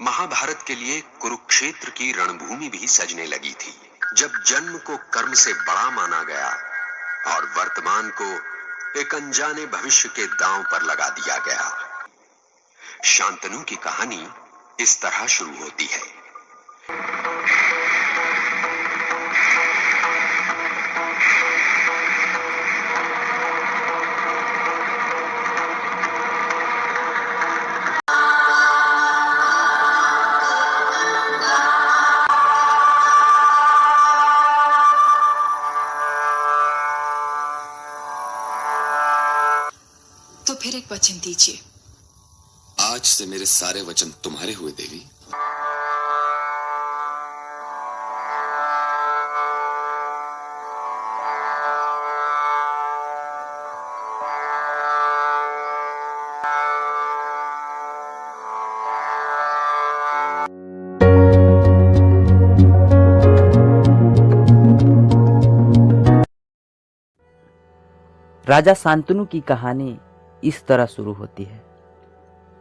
महाभारत के लिए कुरुक्षेत्र की रणभूमि भी सजने लगी थी। जब जन्म को कर्म से बड़ा माना गया और वर्तमान को एक अनजाने भविष्य के दांव पर लगा दिया गया। शांतनु की कहानी इस तरह शुरू होती है। तो फिर एक वचन दीजिए। आज से मेरे सारे वचन तुम्हारे हुए देवी। राजा शांतनु की कहानी इस तरह शुरू होती है।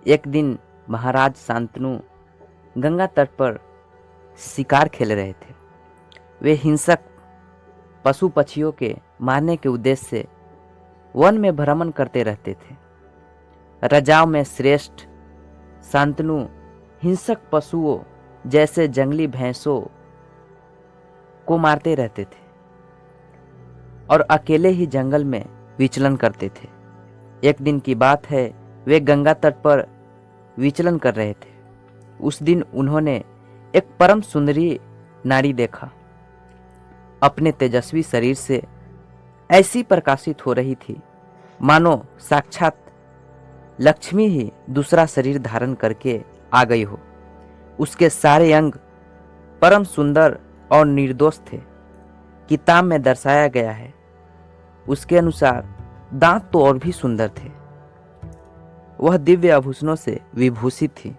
एक दिन महाराज शांतनु गंगा तट पर शिकार खेल रहे थे। वे हिंसक पशु पक्षियों के मारने के उद्देश्य से वन में भ्रमण करते रहते थे। राजाओं में श्रेष्ठ शांतनु हिंसक पशुओं जैसे जंगली भैंसों को मारते रहते थे और अकेले ही जंगल में विचलन करते थे। एक दिन की बात है, वे गंगा तट पर विचलन कर रहे थे। उस दिन उन्होंने एक परम सुंदरी नारी देखा। अपने तेजस्वी शरीर से ऐसी प्रकाशित हो रही थी मानो साक्षात लक्ष्मी ही दूसरा शरीर धारण करके आ गई हो। उसके सारे अंग परम सुंदर और निर्दोष थे। किताब में दर्शाया गया है, उसके अनुसार दांत तो और भी सुंदर थे। वह दिव्य आभूषणों से विभूषित थी।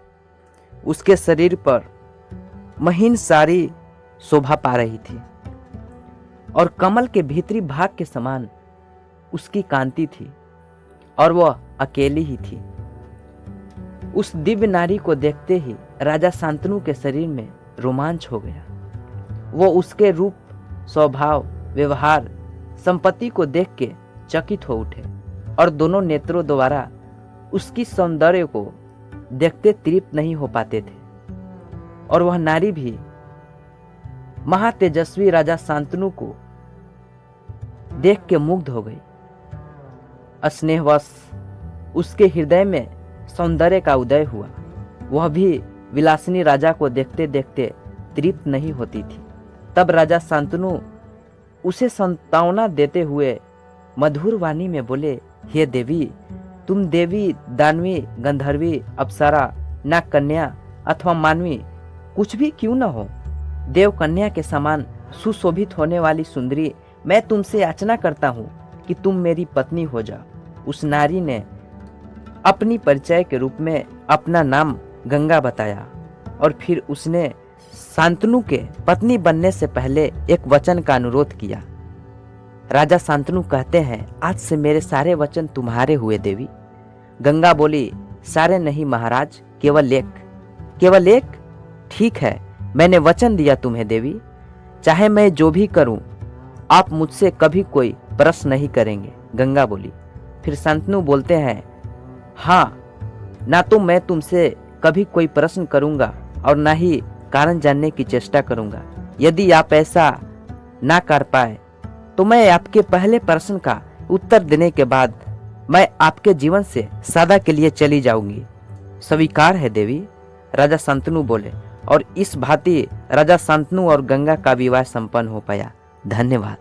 उसके शरीर पर महीन साड़ी शोभा पा रही थी और कमल के भीतरी भाग के समान उसकी कांति थी और वह अकेली ही थी। उस दिव्य नारी को देखते ही राजा शांतनु के शरीर में रोमांच हो गया। वो उसके रूप, स्वभाव, व्यवहार, संपत्ति को देख के चकित हो उठे और दोनों नेत्रों द्वारा उसकी सौंदर्य को देखते तृप्त नहीं हो पाते थे। और वह नारी भी महातेजस्वी राजा शांतनु को देख के मुग्ध हो गई। स्नेहवश उसके हृदय में सौंदर्य का उदय हुआ। वह भी विलासिनी राजा को देखते देखते तृप्त नहीं होती थी। तब राजा शांतनु उसे सांत्वना देते हुए मधुर वाणी में बोले, हे देवी, तुम देवी, दानवी, गंधर्वी, अप्सरा, नाग कन्या अथवा मानवी कुछ भी क्यों न हो, देव कन्या के समान सुशोभित होने वाली सुंदरी, मैं तुमसे याचना करता हूँ कि तुम मेरी पत्नी हो जाओ। उस नारी ने अपनी परिचय के रूप में अपना नाम गंगा बताया और फिर उसने शांतनु के पत्नी बनने से पहले एक वचन का अनुरोध किया। राजा शांतनु कहते हैं, आज से मेरे सारे वचन तुम्हारे हुए देवी। गंगा बोली, सारे नहीं महाराज, केवल एक। केवल एक? ठीक है, मैंने वचन दिया तुम्हें देवी। चाहे मैं जो भी करूं, आप मुझसे कभी कोई प्रश्न नहीं करेंगे। गंगा बोली। फिर शांतनु बोलते हैं, हाँ, ना तो मैं तुमसे कभी कोई प्रश्न करूंगा और ना ही कारण जानने की चेष्टा करूंगा। यदि आप ऐसा ना कर पाए तो मैं आपके पहले प्रश्न का उत्तर देने के बाद मैं आपके जीवन से सदा के लिए चली जाऊंगी। स्वीकार है देवी, राजा शांतनु बोले। और इस भांति राजा शांतनु और गंगा का विवाह संपन्न हो पाया। धन्यवाद।